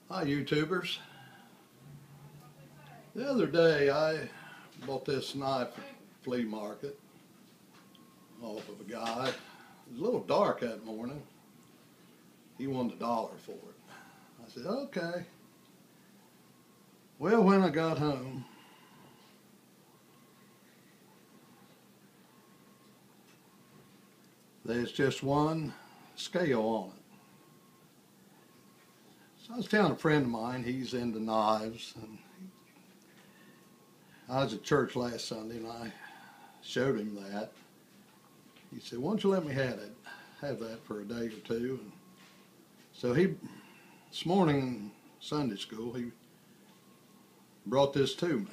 Hi YouTubers. The other day I bought this knife at flea market off of a guy. It was a little dark that morning. He wanted $1 for it. I said, okay. Well, when I got home, there's just one scale on it. So I was telling a friend of mine, he's into knives, and I was at church last Sunday and I showed him that. He said, why don't you let me have that for a day or two? And so this morning in Sunday school, he brought this to me.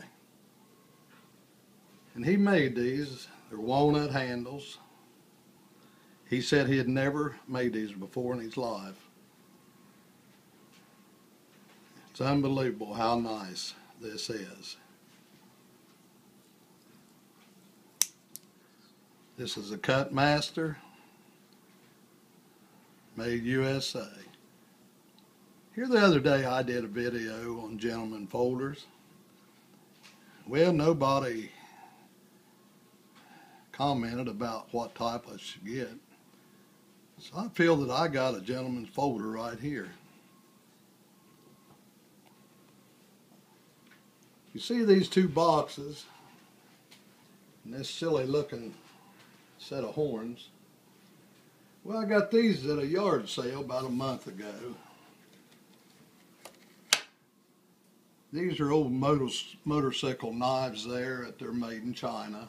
And he made these. They're walnut handles. He said he had never made these before in his life. It's unbelievable how nice this is. This is a Cut Master, made USA. Here the other day I did a video on gentleman folders. Well, nobody commented about what type I should get. So I feel that I got a gentleman's folder right here. You see these two boxes and this silly looking set of horns. Well, I got these at a yard sale about a month ago. These are old motorcycle knives there that they're made in China.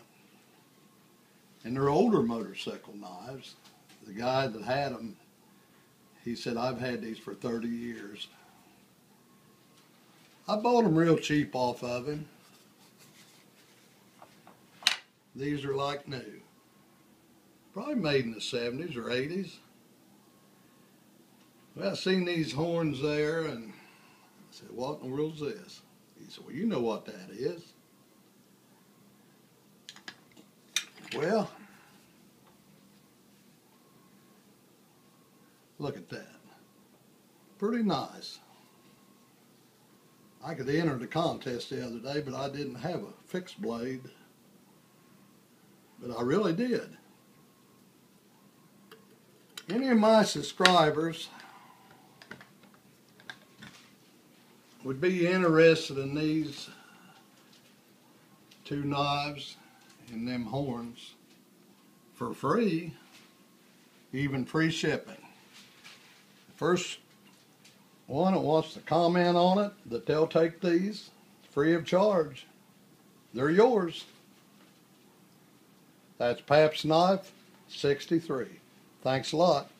And they're older motorcycle knives. The guy that had them, he said, I've had these for 30 years. I bought them real cheap off of him. These are like new. Probably made in the 70s or 80s. Well, I seen these horns there and I said, what in the world is this? He said, well, you know what that is. Well, look at that. Pretty nice. I could enter the contest the other day, but I didn't have a fixed blade. But I really did. Any of my subscribers would be interested in these two knives and them horns for free, even free shipping. The first one that wants to comment on it, that they'll take these free of charge. They're yours. That's Pap's Knife 63. Thanks a lot.